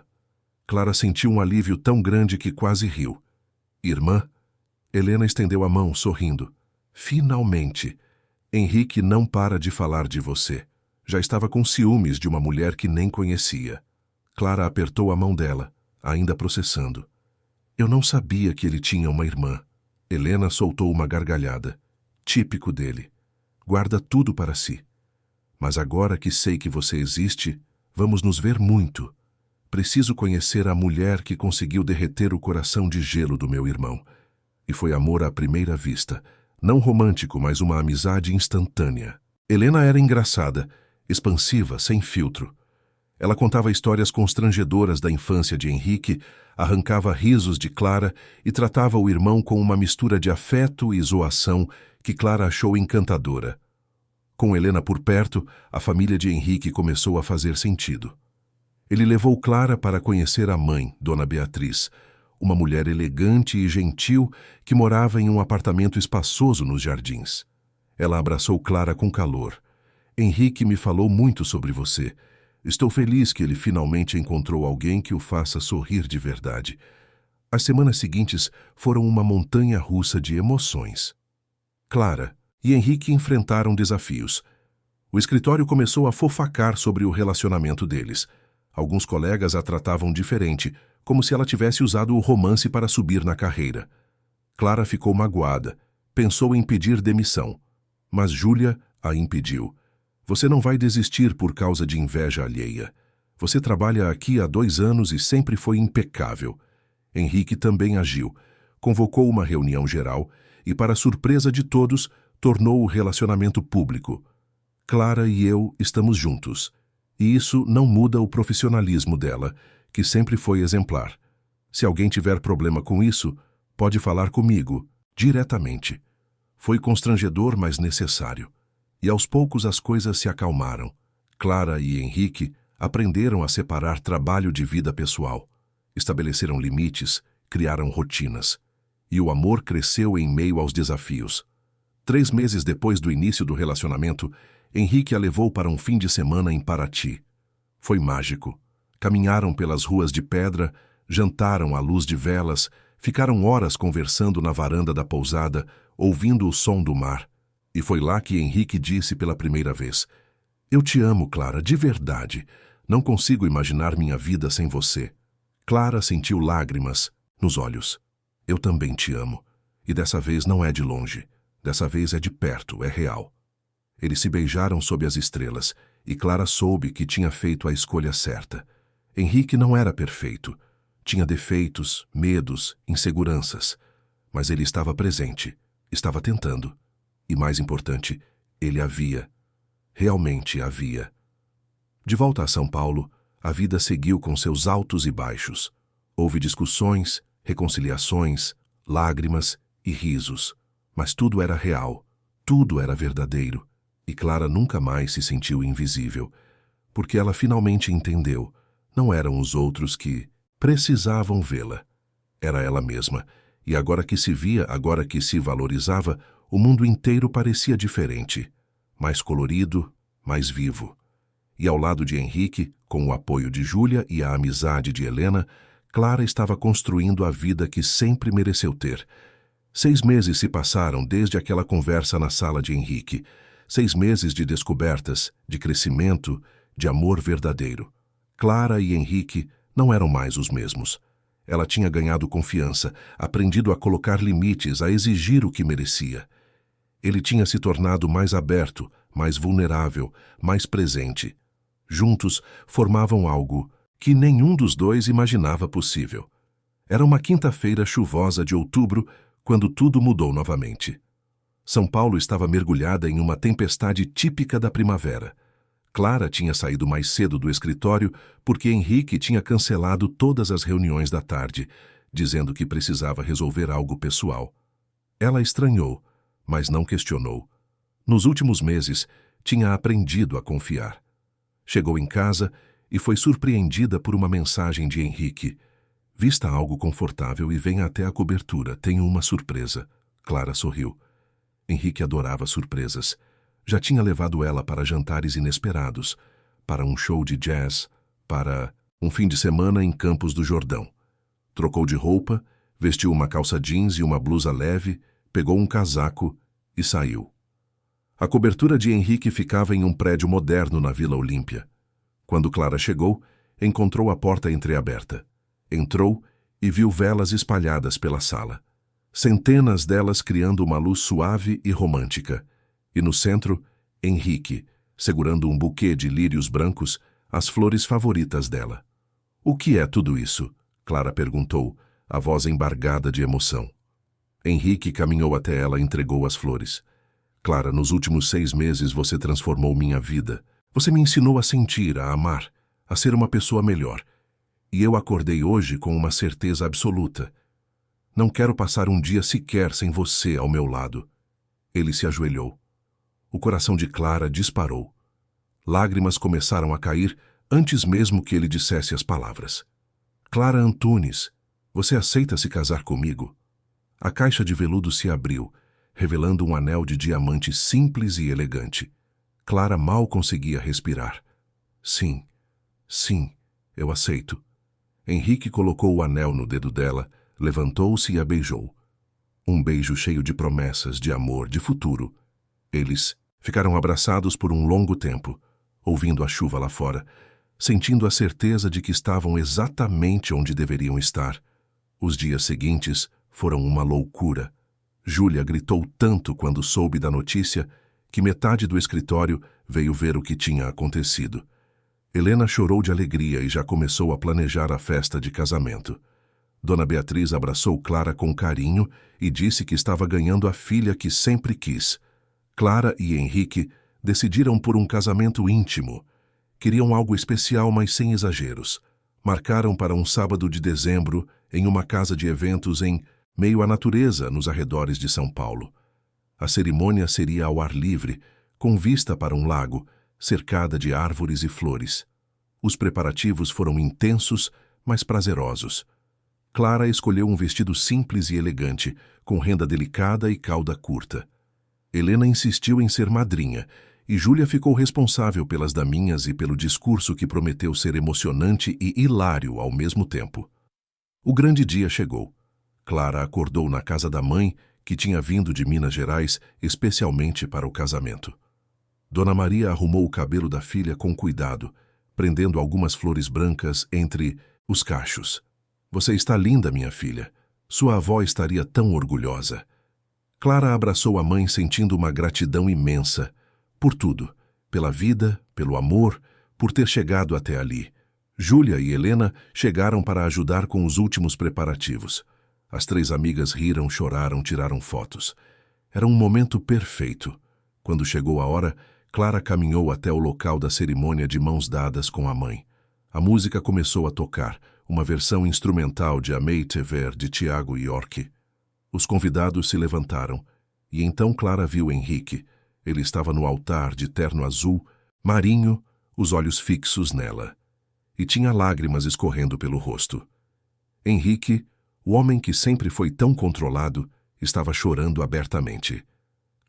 Clara sentiu um alívio tão grande que quase riu. Irmã? Helena estendeu a mão, sorrindo. Finalmente! Henrique não para de falar de você. Já estava com ciúmes de uma mulher que nem conhecia. Clara apertou a mão dela, ainda processando. Eu não sabia que ele tinha uma irmã. Helena soltou uma gargalhada. Típico dele. Guarda tudo para si. Mas agora que sei que você existe, vamos nos ver muito. Preciso conhecer a mulher que conseguiu derreter o coração de gelo do meu irmão. E foi amor à primeira vista. Não romântico, mas uma amizade instantânea. Helena era engraçada, expansiva, sem filtro. Ela contava histórias constrangedoras da infância de Henrique, arrancava risos de Clara e tratava o irmão com uma mistura de afeto e zoação que Clara achou encantadora. Com Helena por perto, a família de Henrique começou a fazer sentido. Ele levou Clara para conhecer a mãe, Dona Beatriz, uma mulher elegante e gentil que morava em um apartamento espaçoso nos jardins. Ela abraçou Clara com calor. Henrique me falou muito sobre você. Estou feliz que ele finalmente encontrou alguém que o faça sorrir de verdade. As semanas seguintes foram uma montanha-russa de emoções. Clara e Henrique enfrentaram desafios. O escritório começou a fofocar sobre o relacionamento deles. Alguns colegas a tratavam diferente, como se ela tivesse usado o romance para subir na carreira. Clara ficou magoada. Pensou em pedir demissão. Mas Júlia a impediu. Você não vai desistir por causa de inveja alheia. Você trabalha aqui há 2 anos e sempre foi impecável. Henrique também agiu. Convocou uma reunião geral e, para surpresa de todos, tornou o relacionamento público. Clara e eu estamos juntos. E isso não muda o profissionalismo dela, que sempre foi exemplar. Se alguém tiver problema com isso, pode falar comigo, diretamente. Foi constrangedor, mas necessário. E aos poucos as coisas se acalmaram. Clara e Henrique aprenderam a separar trabalho de vida pessoal. Estabeleceram limites, criaram rotinas. E o amor cresceu em meio aos desafios. 3 meses depois do início do relacionamento, Henrique a levou para um fim de semana em Paraty. Foi mágico. Caminharam pelas ruas de pedra, jantaram à luz de velas, ficaram horas conversando na varanda da pousada, ouvindo o som do mar. E foi lá que Henrique disse pela primeira vez: Eu te amo, Clara, de verdade. Não consigo imaginar minha vida sem você. Clara sentiu lágrimas nos olhos. Eu também te amo. E dessa vez não é de longe. Dessa vez é de perto, é real. Eles se beijaram sob as estrelas, e Clara soube que tinha feito a escolha certa. Henrique não era perfeito. Tinha defeitos, medos, inseguranças. Mas ele estava presente, estava tentando. E mais importante, ele havia. Realmente havia. De volta a São Paulo, a vida seguiu com seus altos e baixos. Houve discussões, reconciliações, lágrimas e risos. Mas tudo era real, tudo era verdadeiro. E Clara nunca mais se sentiu invisível, porque ela finalmente entendeu. Não eram os outros que precisavam vê-la. Era ela mesma. E agora que se via, agora que se valorizava, o mundo inteiro parecia diferente, mais colorido, mais vivo. E ao lado de Henrique, com o apoio de Júlia e a amizade de Helena, Clara estava construindo a vida que sempre mereceu ter. 6 meses se passaram desde aquela conversa na sala de Henrique. 6 meses de descobertas, de crescimento, de amor verdadeiro. Clara e Henrique não eram mais os mesmos. Ela tinha ganhado confiança, aprendido a colocar limites, a exigir o que merecia. Ele tinha se tornado mais aberto, mais vulnerável, mais presente. Juntos formavam algo que nenhum dos dois imaginava possível. Era uma quinta-feira chuvosa de outubro, quando tudo mudou novamente. São Paulo estava mergulhada em uma tempestade típica da primavera. Clara tinha saído mais cedo do escritório porque Henrique tinha cancelado todas as reuniões da tarde, dizendo que precisava resolver algo pessoal. Ela estranhou, mas não questionou. Nos últimos meses, tinha aprendido a confiar. Chegou em casa e foi surpreendida por uma mensagem de Henrique. Vista algo confortável e venha até a cobertura, tenho uma surpresa. Clara sorriu. Henrique adorava surpresas. Já tinha levado ela para jantares inesperados, para um show de jazz, para um fim de semana em Campos do Jordão. Trocou de roupa, vestiu uma calça jeans e uma blusa leve, pegou um casaco e saiu. A cobertura de Henrique ficava em um prédio moderno na Vila Olímpia. Quando Clara chegou, encontrou a porta entreaberta. Entrou e viu velas espalhadas pela sala. Centenas delas criando uma luz suave e romântica. E no centro, Henrique, segurando um buquê de lírios brancos, as flores favoritas dela. O que é tudo isso? Clara perguntou, a voz embargada de emoção. Henrique caminhou até ela e entregou as flores. Clara, nos últimos 6 meses você transformou minha vida. Você me ensinou a sentir, a amar, a ser uma pessoa melhor. E eu acordei hoje com uma certeza absoluta. Não quero passar um dia sequer sem você ao meu lado. Ele se ajoelhou. O coração de Clara disparou. Lágrimas começaram a cair antes mesmo que ele dissesse as palavras. Clara Antunes, você aceita se casar comigo? A caixa de veludo se abriu, revelando um anel de diamante simples e elegante. Clara mal conseguia respirar. Sim, sim, eu aceito. Henrique colocou o anel no dedo dela, levantou-se e a beijou. Um beijo cheio de promessas, de amor, de futuro. Eles ficaram abraçados por um longo tempo, ouvindo a chuva lá fora, sentindo a certeza de que estavam exatamente onde deveriam estar. Os dias seguintes foram uma loucura. Júlia gritou tanto quando soube da notícia que metade do escritório veio ver o que tinha acontecido. Helena chorou de alegria e já começou a planejar a festa de casamento. Dona Beatriz abraçou Clara com carinho e disse que estava ganhando a filha que sempre quis. Clara e Henrique decidiram por um casamento íntimo. Queriam algo especial, mas sem exageros. Marcaram para um sábado de dezembro em uma casa de eventos em meio à natureza nos arredores de São Paulo. A cerimônia seria ao ar livre, com vista para um lago, cercada de árvores e flores. Os preparativos foram intensos, mas prazerosos. Clara escolheu um vestido simples e elegante, com renda delicada e cauda curta. Helena insistiu em ser madrinha, e Júlia ficou responsável pelas daminhas e pelo discurso que prometeu ser emocionante e hilário ao mesmo tempo. O grande dia chegou. Clara acordou na casa da mãe, que tinha vindo de Minas Gerais especialmente para o casamento. Dona Maria arrumou o cabelo da filha com cuidado, prendendo algumas flores brancas entre os cachos. Você está linda, minha filha. Sua avó estaria tão orgulhosa. Clara abraçou a mãe sentindo uma gratidão imensa. Por tudo. Pela vida, pelo amor, por ter chegado até ali. Júlia e Helena chegaram para ajudar com os últimos preparativos. As 3 amigas riram, choraram, tiraram fotos. Era um momento perfeito. Quando chegou a hora, Clara caminhou até o local da cerimônia de mãos dadas com a mãe. A música começou a tocar, uma versão instrumental de Amei Te Ver, de Tiago York. Os convidados se levantaram, e então Clara viu Henrique. Ele estava no altar de terno azul, marinho, os olhos fixos nela. E tinha lágrimas escorrendo pelo rosto. Henrique, o homem que sempre foi tão controlado, estava chorando abertamente.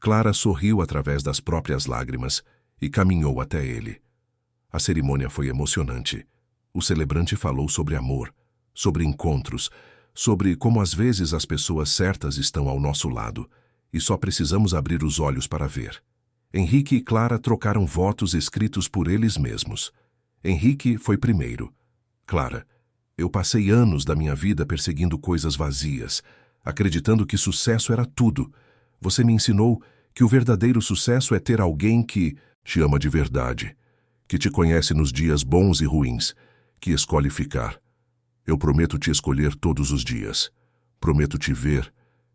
Clara sorriu através das próprias lágrimas e caminhou até ele. A cerimônia foi emocionante. O celebrante falou sobre amor, sobre encontros, sobre como às vezes as pessoas certas estão ao nosso lado e só precisamos abrir os olhos para ver. Henrique e Clara trocaram votos escritos por eles mesmos. Henrique foi primeiro. Clara, eu passei anos da minha vida perseguindo coisas vazias, acreditando que sucesso era tudo. Você me ensinou que o verdadeiro sucesso é ter alguém que te ama de verdade, que te conhece nos dias bons e ruins, que escolhe ficar. Eu prometo te escolher todos os dias. Prometo te ver,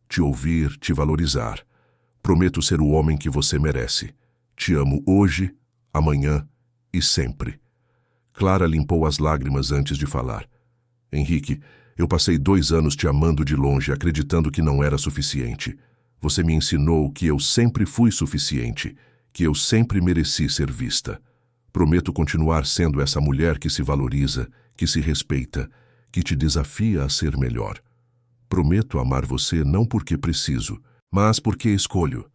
te ouvir, te valorizar. Prometo ser o homem que você merece. Te amo hoje, amanhã e sempre. Clara limpou as lágrimas antes de falar. Henrique, eu passei 2 anos te amando de longe, acreditando que não era suficiente. Você me ensinou que eu sempre fui suficiente, que eu sempre mereci ser vista. Prometo continuar sendo essa mulher que se valoriza, que se respeita, que te desafia a ser melhor. Prometo amar você não porque preciso, mas porque escolho.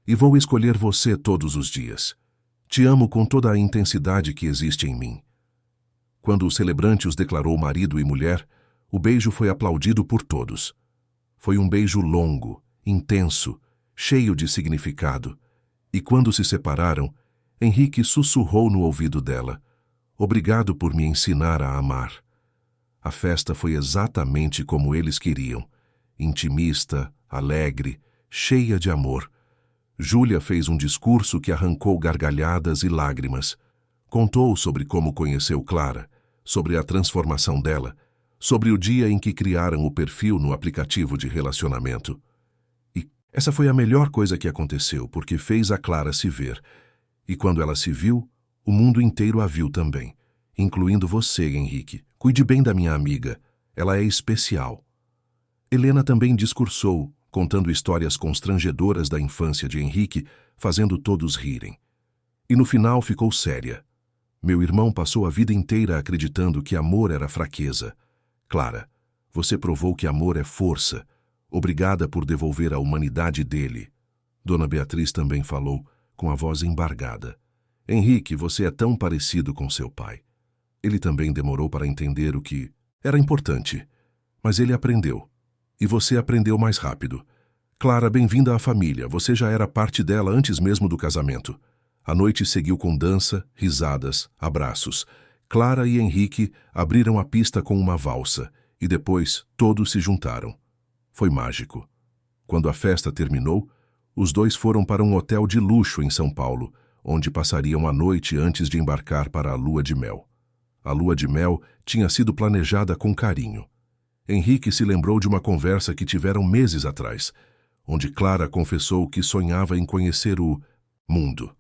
E vou escolher você todos os dias. Te amo com toda a intensidade que existe em mim. Quando o celebrante os declarou marido e mulher, o beijo foi aplaudido por todos. Foi um beijo longo, intenso, cheio de significado. E quando se separaram, Henrique sussurrou no ouvido dela: "Obrigado por me ensinar a amar." A festa foi exatamente como eles queriam, intimista, alegre, cheia de amor. Júlia fez um discurso que arrancou gargalhadas e lágrimas. Contou sobre como conheceu Clara, sobre a transformação dela, sobre o dia em que criaram o perfil no aplicativo de relacionamento. E essa foi a melhor coisa que aconteceu, porque fez a Clara se ver. E quando ela se viu, o mundo inteiro a viu também, incluindo você, Henrique. Cuide bem da minha amiga, ela é especial. Helena também discursou, contando histórias constrangedoras da infância de Henrique, fazendo todos rirem. E no final ficou séria. Meu irmão passou a vida inteira acreditando que amor era fraqueza. Clara, você provou que amor é força. Obrigada por devolver a humanidade dele. Dona Beatriz também falou, com a voz embargada. Henrique, você é tão parecido com seu pai. Ele também demorou para entender o que era importante, mas ele aprendeu. E você aprendeu mais rápido. Clara, bem-vinda à família. Você já era parte dela antes mesmo do casamento. A noite seguiu com dança, risadas, abraços. Clara e Henrique abriram a pista com uma valsa, e depois todos se juntaram. Foi mágico. Quando a festa terminou, os dois foram para um hotel de luxo em São Paulo, onde passariam a noite antes de embarcar para a lua de mel. A lua de mel tinha sido planejada com carinho. Henrique se lembrou de uma conversa que tiveram meses atrás, onde Clara confessou que sonhava em conhecer o mundo.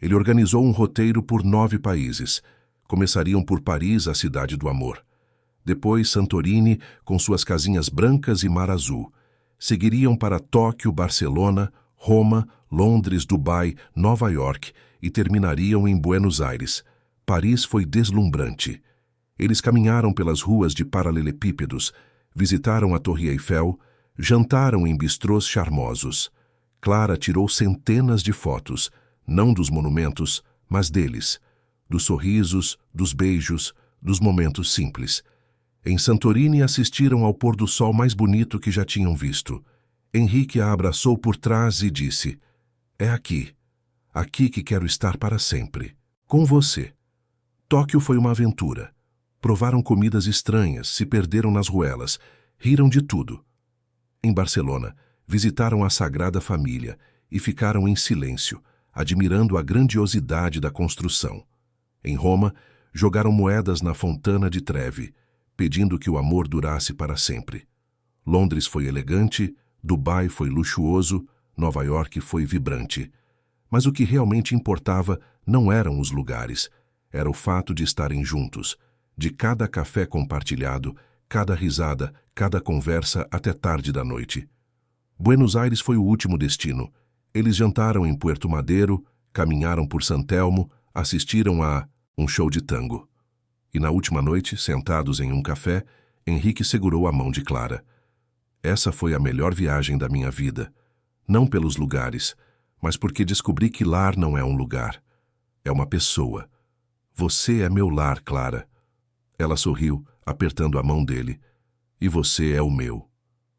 Ele organizou um roteiro por 9 países. Começariam por Paris, a cidade do amor. Depois Santorini, com suas casinhas brancas e mar azul. Seguiriam para Tóquio, Barcelona, Roma, Londres, Dubai, Nova York e terminariam em Buenos Aires. Paris foi deslumbrante. Eles caminharam pelas ruas de paralelepípedos, visitaram a Torre Eiffel, jantaram em bistrôs charmosos. Clara tirou centenas de fotos, não dos monumentos, mas deles, dos sorrisos, dos beijos, dos momentos simples. Em Santorini assistiram ao pôr do sol mais bonito que já tinham visto. Henrique a abraçou por trás e disse: "É aqui, aqui que quero estar para sempre, com você." Tóquio foi uma aventura. Provaram comidas estranhas, se perderam nas ruelas, riram de tudo. Em Barcelona, visitaram a Sagrada Família e ficaram em silêncio, admirando a grandiosidade da construção. Em Roma, jogaram moedas na Fontana di Trevi, pedindo que o amor durasse para sempre. Londres foi elegante, Dubai foi luxuoso, Nova York foi vibrante. Mas o que realmente importava não eram os lugares, era o fato de estarem juntos, de cada café compartilhado, cada risada, cada conversa até tarde da noite. Buenos Aires foi o último destino. Eles jantaram em Puerto Madero, caminharam por San Telmo, assistiram a um show de tango. E na última noite, sentados em um café, Henrique segurou a mão de Clara. Essa foi a melhor viagem da minha vida. Não pelos lugares, mas porque descobri que lar não é um lugar. É uma pessoa. Você é meu lar, Clara. Ela sorriu, apertando a mão dele. E você é o meu.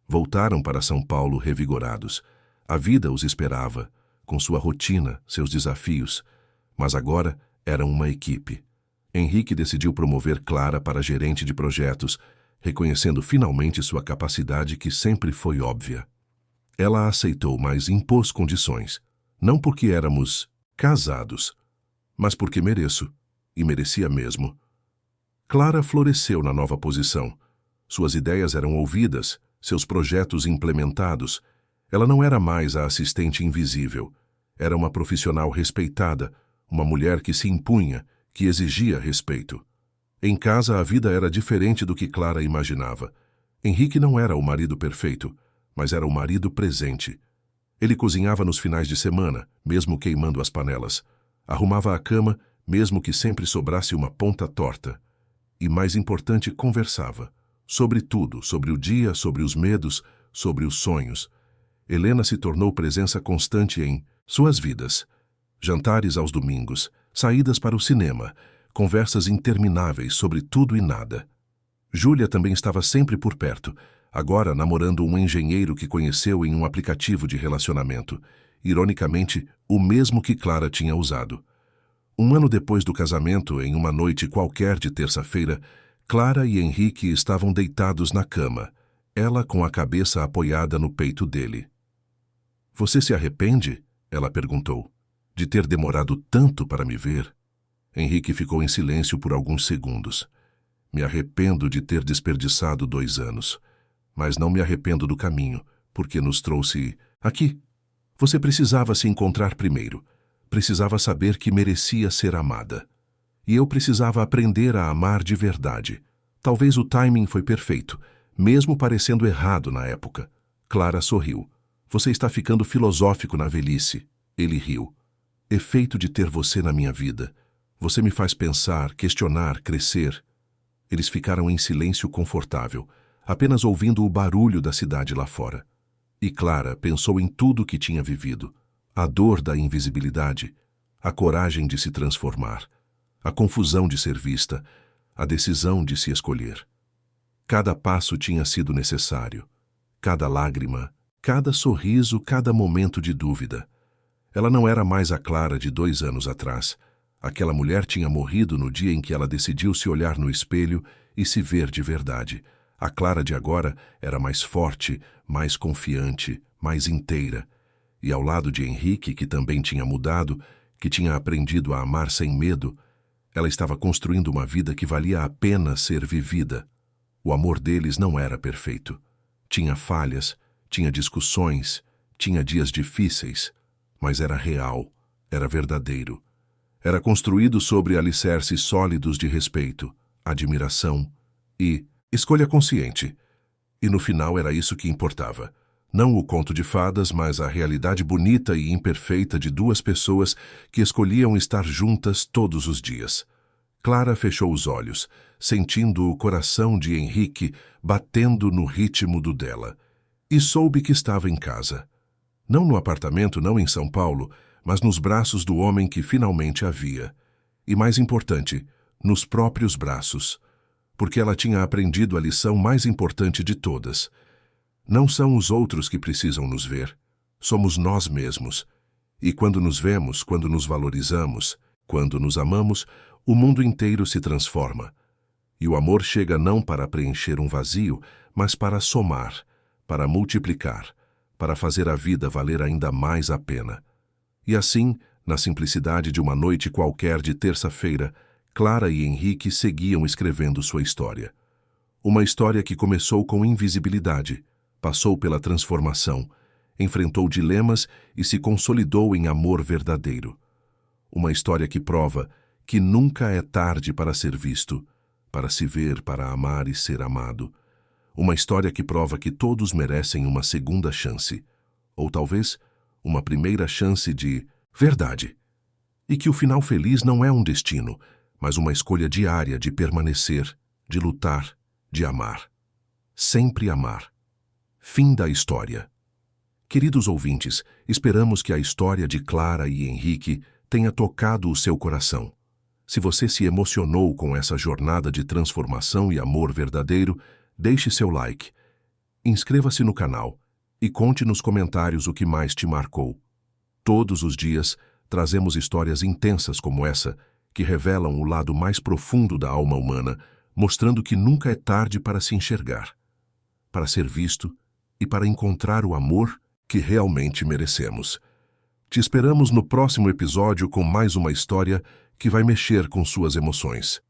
Voltaram para São Paulo revigorados. A vida os esperava, com sua rotina, seus desafios. Mas agora eram uma equipe. Henrique decidiu promover Clara para gerente de projetos, reconhecendo finalmente sua capacidade que sempre foi óbvia. Ela a aceitou, mas impôs condições. Não porque éramos casados, mas porque mereço, e merecia mesmo. Clara floresceu na nova posição. Suas ideias eram ouvidas, seus projetos implementados, ela não era mais a assistente invisível. Era uma profissional respeitada, uma mulher que se impunha, que exigia respeito. Em casa, a vida era diferente do que Clara imaginava. Henrique não era o marido perfeito, mas era o marido presente. Ele cozinhava nos finais de semana, mesmo queimando as panelas. Arrumava a cama, mesmo que sempre sobrasse uma ponta torta. E, mais importante, conversava. Sobre tudo, sobre o dia, sobre os medos, sobre os sonhos. Helena se tornou presença constante em suas vidas. Jantares aos domingos, saídas para o cinema, conversas intermináveis sobre tudo e nada. Júlia também estava sempre por perto, agora namorando um engenheiro que conheceu em um aplicativo de relacionamento. Ironicamente, o mesmo que Clara tinha usado. Um ano depois do casamento, em uma noite qualquer de terça-feira, Clara e Henrique estavam deitados na cama, ela com a cabeça apoiada no peito dele. "Você se arrepende?" ela perguntou. "De ter demorado tanto para me ver?" Henrique ficou em silêncio por alguns segundos. "Me arrependo de ter desperdiçado 2 anos. Mas não me arrependo do caminho, porque nos trouxe aqui. Você precisava se encontrar primeiro. Precisava saber que merecia ser amada. E eu precisava aprender a amar de verdade. Talvez o timing foi perfeito, mesmo parecendo errado na época." Clara sorriu. "Você está ficando filosófico na velhice." Ele riu. "Efeito de ter você na minha vida. Você me faz pensar, questionar, crescer." Eles ficaram em silêncio confortável, apenas ouvindo o barulho da cidade lá fora. E Clara pensou em tudo o que tinha vivido. A dor da invisibilidade, a coragem de se transformar, a confusão de ser vista, a decisão de se escolher. Cada passo tinha sido necessário. Cada lágrima, cada sorriso, cada momento de dúvida. Ela não era mais a Clara de 2 anos atrás. Aquela mulher tinha morrido no dia em que ela decidiu se olhar no espelho e se ver de verdade. A Clara de agora era mais forte, mais confiante, mais inteira. E ao lado de Henrique, que também tinha mudado, que tinha aprendido a amar sem medo, ela estava construindo uma vida que valia a pena ser vivida. O amor deles não era perfeito. Tinha falhas, tinha discussões, tinha dias difíceis, mas era real, era verdadeiro. Era construído sobre alicerces sólidos de respeito, admiração e escolha consciente. E no final era isso que importava. Não o conto de fadas, mas a realidade bonita e imperfeita de 2 pessoas que escolhiam estar juntas todos os dias. Clara fechou os olhos, sentindo o coração de Henrique batendo no ritmo do dela, e soube que estava em casa. Não no apartamento, não em São Paulo, mas nos braços do homem que finalmente a via. E mais importante, nos próprios braços. Porque ela tinha aprendido a lição mais importante de todas. Não são os outros que precisam nos ver. Somos nós mesmos. E quando nos vemos, quando nos valorizamos, quando nos amamos, o mundo inteiro se transforma. E o amor chega não para preencher um vazio, mas para somar, para multiplicar, para fazer a vida valer ainda mais a pena. E assim, na simplicidade de uma noite qualquer de terça-feira, Clara e Henrique seguiam escrevendo sua história. Uma história que começou com invisibilidade, passou pela transformação, enfrentou dilemas e se consolidou em amor verdadeiro. Uma história que prova que nunca é tarde para ser visto, para se ver, para amar e ser amado. Uma história que prova que todos merecem uma segunda chance, ou talvez uma primeira chance de verdade. E que o final feliz não é um destino, mas uma escolha diária de permanecer, de lutar, de amar. Sempre amar. Fim da história. Queridos ouvintes, esperamos que a história de Clara e Henrique tenha tocado o seu coração. Se você se emocionou com essa jornada de transformação e amor verdadeiro, deixe seu like, inscreva-se no canal e conte nos comentários o que mais te marcou. Todos os dias trazemos histórias intensas como essa, que revelam o lado mais profundo da alma humana, mostrando que nunca é tarde para se enxergar, para ser visto e para encontrar o amor que realmente merecemos. Te esperamos no próximo episódio com mais uma história que vai mexer com suas emoções.